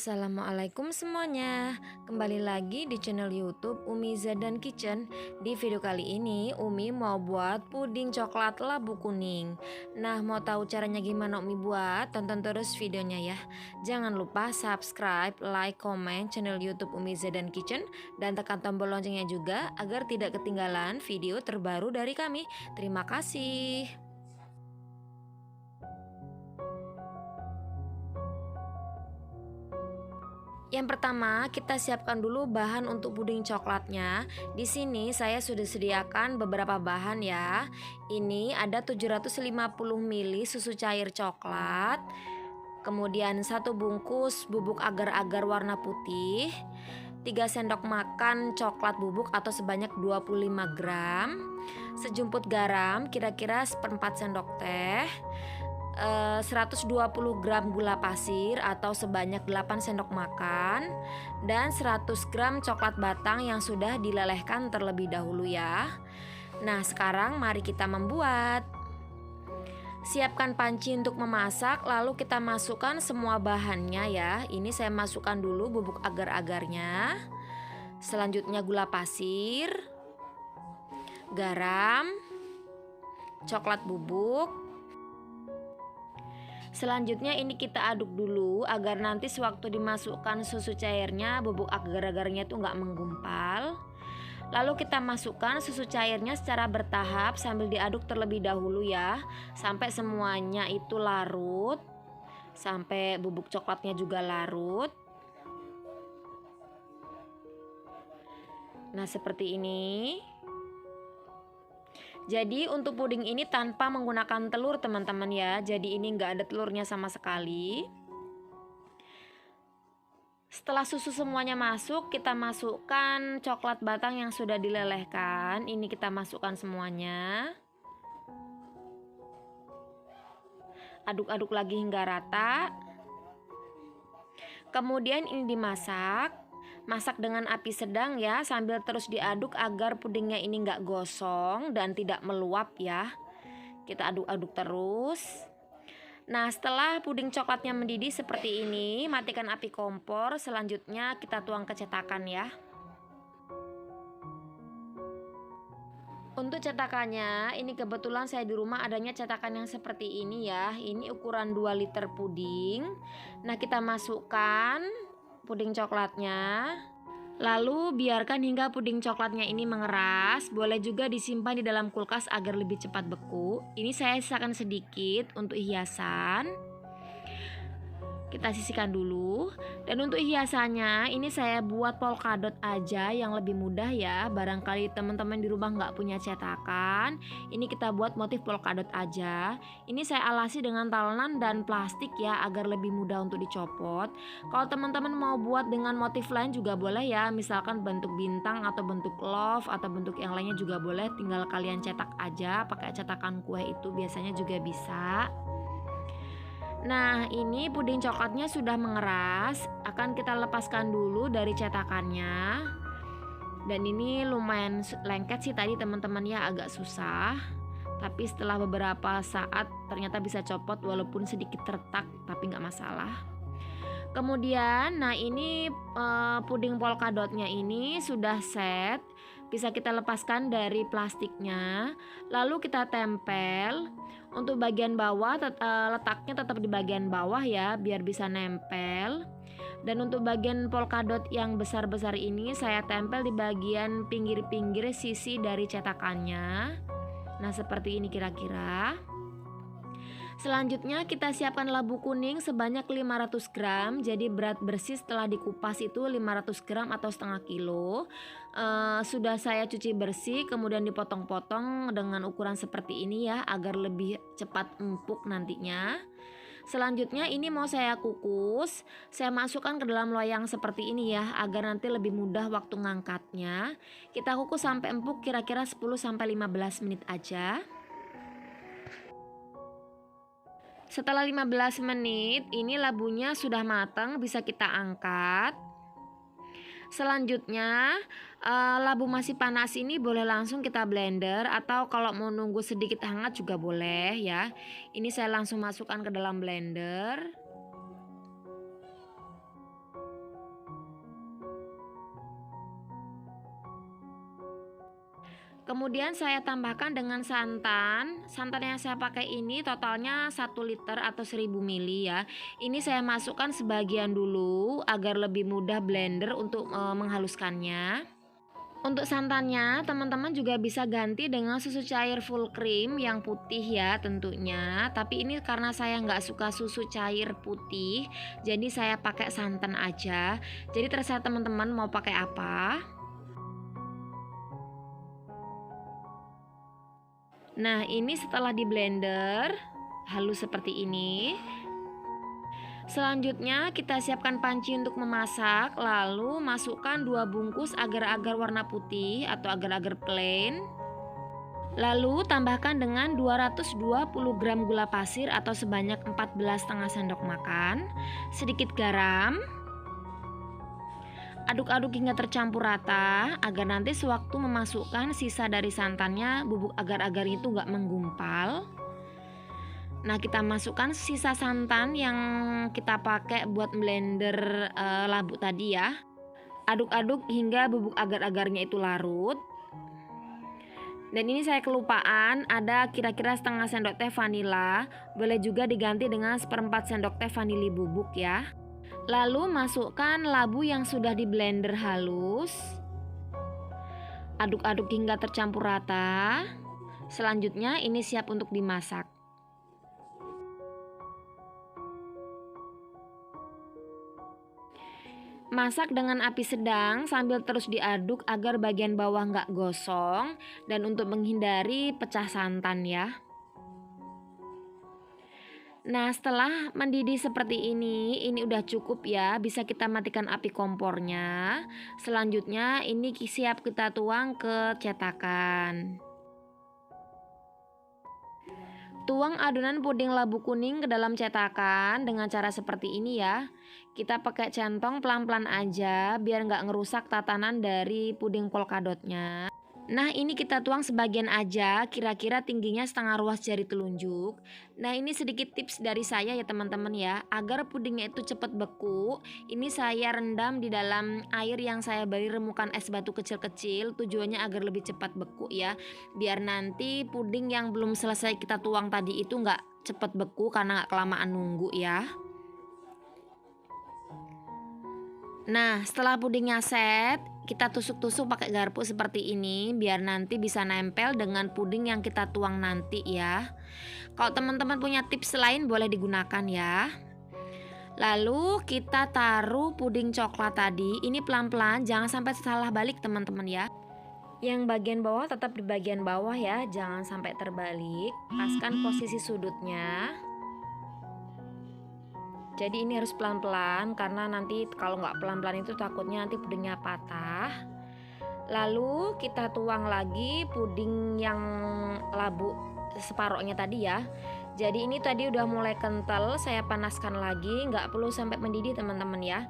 Assalamualaikum semuanya. Kembali lagi di channel YouTube Umi Zadan Kitchen. Di video kali ini Umi mau buat puding coklat labu kuning. Nah, mau tahu caranya gimana Umi buat? Tonton terus videonya ya. Jangan lupa subscribe, like, komen channel YouTube Umi Zadan Kitchen dan tekan tombol loncengnya juga agar tidak ketinggalan video terbaru dari kami. Terima kasih. Yang pertama, kita siapkan dulu bahan untuk puding coklatnya. Di sini saya sudah sediakan beberapa bahan ya. Ini ada 750 ml susu cair coklat. Kemudian 1 bungkus bubuk agar-agar warna putih. 3 sendok makan coklat bubuk atau sebanyak 25 gram. Sejumput garam kira-kira seperempat sendok teh. 120 gram gula pasir atau sebanyak 8 sendok makan dan 100 gram coklat batang yang sudah dilelehkan terlebih dahulu ya. Nah, sekarang mari kita membuat. Siapkan panci untuk memasak, lalu kita masukkan semua bahannya ya. Ini saya masukkan dulu bubuk agar-agarnya. Selanjutnya gula pasir, garam, coklat bubuk. Selanjutnya ini kita aduk dulu agar nanti sewaktu dimasukkan susu cairnya bubuk agar-agarnya itu nggak menggumpal. Lalu kita masukkan susu cairnya secara bertahap sambil diaduk terlebih dahulu ya, sampai semuanya itu larut, sampai bubuk coklatnya juga larut. Nah, seperti ini. Jadi untuk puding ini tanpa menggunakan telur teman-teman ya. Jadi ini nggak ada telurnya sama sekali. Setelah susu semuanya masuk, kita masukkan coklat batang yang sudah dilelehkan. Ini kita masukkan semuanya. Aduk-aduk lagi hingga rata. Kemudian ini dimasak. Masak dengan api sedang ya, sambil terus diaduk agar pudingnya ini nggak gosong dan tidak meluap ya. Kita aduk-aduk terus. Nah, setelah puding coklatnya mendidih seperti ini, matikan api kompor. Selanjutnya kita tuang ke cetakan ya. Untuk cetakannya, ini kebetulan saya di rumah adanya cetakan yang seperti ini ya. Ini ukuran 2 liter puding. Nah, kita masukkan puding coklatnya. Lalu biarkan hingga puding coklatnya ini mengeras. Boleh juga disimpan di dalam kulkas agar lebih cepat beku. Ini saya sisakan sedikit untuk hiasan. Kita sisihkan dulu. Dan untuk hiasannya ini saya buat polkadot aja yang lebih mudah ya. Barangkali teman-teman di rumah nggak punya cetakan, ini kita buat motif polkadot aja. Ini saya alasi dengan talenan dan plastik ya agar lebih mudah untuk dicopot. Kalau teman-teman mau buat dengan motif lain juga boleh ya. Misalkan bentuk bintang atau bentuk love atau bentuk yang lainnya juga boleh. Tinggal kalian cetak aja pakai cetakan kue itu biasanya juga bisa. Nah, ini puding coklatnya sudah mengeras. Akan kita lepaskan dulu dari cetakannya. Dan ini lumayan lengket sih tadi teman-teman ya, agak susah. Tapi setelah beberapa saat ternyata bisa copot walaupun sedikit retak, tapi nggak masalah. Kemudian, nah ini puding polkadotnya ini sudah set. Bisa kita lepaskan dari plastiknya. Lalu kita tempel. Untuk bagian bawah letaknya tetap di bagian bawah ya, biar bisa nempel. Dan untuk bagian polkadot yang besar-besar ini saya tempel di bagian pinggir-pinggir sisi dari cetakannya. Nah, seperti ini kira-kira. Selanjutnya kita siapkan labu kuning sebanyak 500 gram. Jadi berat bersih setelah dikupas itu 500 gram atau setengah kilo. Sudah saya cuci bersih, kemudian dipotong-potong dengan ukuran seperti ini ya, agar lebih cepat empuk nantinya. Selanjutnya ini mau saya kukus. Saya masukkan ke dalam loyang seperti ini ya, agar nanti lebih mudah waktu ngangkatnya. Kita kukus sampai empuk kira-kira 10-15 menit aja. Setelah 15 menit, ini labunya sudah matang, bisa kita angkat. Selanjutnya, labu masih panas ini boleh langsung kita blender atau kalau mau nunggu sedikit hangat juga boleh ya. Ini saya langsung masukkan ke dalam blender. Kemudian saya tambahkan dengan santan. Santan yang saya pakai ini totalnya 1 liter atau 1000 ml ya. Ini saya masukkan sebagian dulu agar lebih mudah blender untuk menghaluskannya. Untuk santannya, teman-teman juga bisa ganti dengan susu cair full cream yang putih ya tentunya. Tapi ini karena saya nggak suka susu cair putih, jadi saya pakai santan aja. Jadi terserah teman-teman mau pakai apa. Nah, ini setelah di blender halus seperti ini. Selanjutnya kita siapkan panci untuk memasak, lalu masukkan 2 bungkus agar-agar warna putih atau agar-agar plain. Lalu tambahkan dengan 220 gram gula pasir atau sebanyak 14,5 sendok makan, sedikit garam. Aduk-aduk hingga tercampur rata agar nanti sewaktu memasukkan sisa dari santannya bubuk agar-agar itu nggak menggumpal. Nah, kita masukkan sisa santan yang kita pakai buat blender labu tadi ya. Aduk-aduk hingga bubuk agar-agarnya itu larut. Dan ini saya kelupaan, ada kira-kira setengah sendok teh vanila. Boleh juga diganti dengan 1/4 sendok teh vanili bubuk ya. Lalu masukkan labu yang sudah di blender halus. Aduk-aduk hingga tercampur rata. Selanjutnya ini siap untuk dimasak. Masak dengan api sedang sambil terus diaduk agar bagian bawah nggak gosong dan untuk menghindari pecah santan ya. Nah, setelah mendidih seperti ini udah cukup ya, bisa kita matikan api kompornya. Selanjutnya ini siap kita tuang ke cetakan. Tuang adonan puding labu kuning ke dalam cetakan dengan cara seperti ini ya. Kita pakai centong pelan-pelan aja biar nggak ngerusak tatanan dari puding polkadotnya. Nah, ini kita tuang sebagian aja, kira-kira tingginya setengah ruas jari telunjuk. Nah, ini sedikit tips dari saya ya teman-teman ya, agar pudingnya itu cepat beku. Ini saya rendam di dalam air yang saya beri remukan es batu kecil-kecil, tujuannya agar lebih cepat beku ya. Biar nanti puding yang belum selesai kita tuang tadi itu nggak cepat beku karena nggak kelamaan nunggu ya. Nah, setelah pudingnya set, kita tusuk-tusuk pakai garpu seperti ini biar nanti bisa nempel dengan puding yang kita tuang nanti ya. Kalau teman-teman punya tips lain boleh digunakan ya. Lalu kita taruh puding coklat tadi, ini pelan-pelan jangan sampai salah balik teman-teman ya. Yang bagian bawah tetap di bagian bawah ya, jangan sampai terbalik. Paskan posisi sudutnya. Jadi ini harus pelan-pelan karena nanti kalau nggak pelan-pelan itu takutnya nanti pudingnya patah. Lalu kita tuang lagi puding yang labu separohnya tadi ya. Jadi ini tadi udah mulai kental, saya panaskan lagi, nggak perlu sampai mendidih teman-teman ya.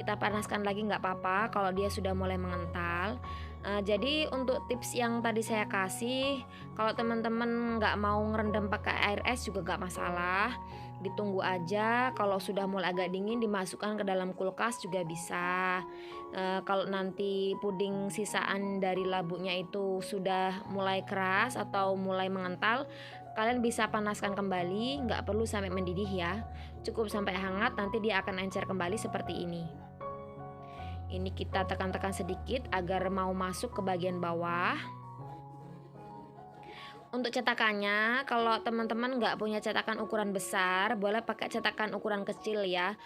Kita panaskan lagi nggak apa-apa kalau dia sudah mulai mengental. Jadi untuk tips yang tadi saya kasih, kalau teman-teman nggak mau ngerendam pakai air es juga nggak masalah. Ditunggu aja, kalau sudah mulai agak dingin dimasukkan ke dalam kulkas juga bisa. Kalau nanti puding sisaan dari labunya itu sudah mulai keras atau mulai mengental, kalian bisa panaskan kembali, nggak perlu sampai mendidih ya. Cukup sampai hangat, nanti dia akan encer kembali seperti ini. Ini kita tekan-tekan sedikit agar mau masuk ke bagian bawah. Untuk cetakannya, kalau teman-teman nggak punya cetakan ukuran besar, boleh pakai cetakan ukuran kecil ya.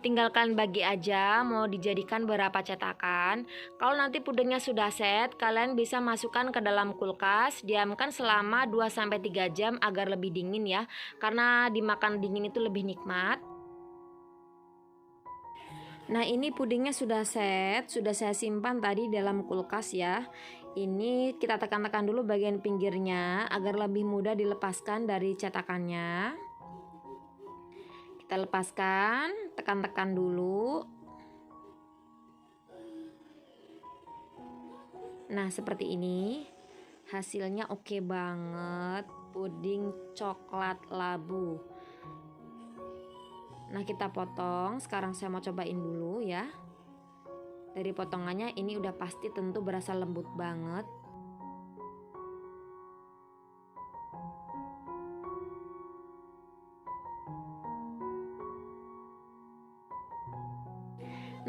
Tinggalkan bagi aja mau dijadikan berapa cetakan. Kalau nanti pudingnya sudah set, kalian bisa masukkan ke dalam kulkas, diamkan selama 2-3 jam agar lebih dingin ya. Karena dimakan dingin itu lebih nikmat. Nah, ini pudingnya sudah set, sudah saya simpan tadi dalam kulkas ya. Ini kita tekan-tekan dulu bagian pinggirnya agar lebih mudah dilepaskan dari cetakannya. Kita lepaskan, tekan-tekan dulu. Nah, seperti ini. Hasilnya oke banget, puding coklat labu. Nah, kita potong. Sekarang saya mau cobain dulu ya. Dari potongannya ini udah pasti tentu berasa lembut banget.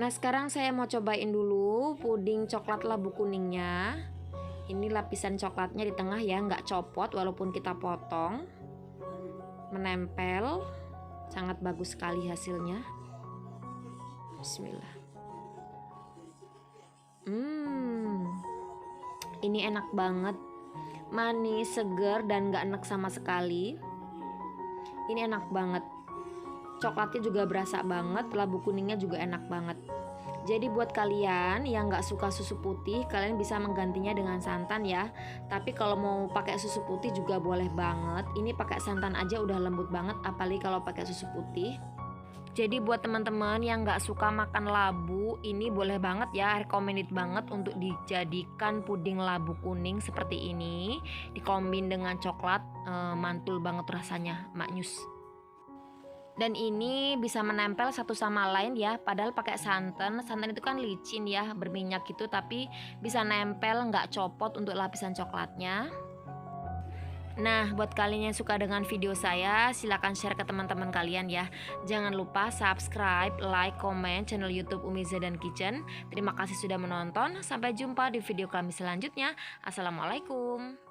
Nah sekarang saya mau cobain dulu puding coklat labu kuningnya. Ini lapisan coklatnya di tengah ya, nggak copot walaupun kita potong. Menempel, sangat bagus sekali hasilnya. Bismillah. Ini enak banget, manis, segar, dan nggak enak sama sekali. Ini enak banget. Coklatnya juga berasa banget, labu kuningnya juga enak banget. Jadi buat kalian yang nggak suka susu putih, kalian bisa menggantinya dengan santan ya. Tapi kalau mau pakai susu putih juga boleh banget. Ini pakai santan aja udah lembut banget, apalagi kalau pakai susu putih. Jadi buat teman-teman yang nggak suka makan labu, ini boleh banget ya, recommended banget untuk dijadikan puding labu kuning seperti ini. Dikombin dengan coklat, mantul banget rasanya, maknyus. Dan ini bisa menempel satu sama lain ya, padahal pakai santan. Santan itu kan licin ya, berminyak gitu, tapi bisa nempel, nggak copot untuk lapisan coklatnya. Nah, buat kalian yang suka dengan video saya, silahkan share ke teman-teman kalian ya. Jangan lupa subscribe, like, komen channel YouTube Umi Zaidan Kitchen. Terima kasih sudah menonton. Sampai jumpa di video kami selanjutnya. Assalamualaikum.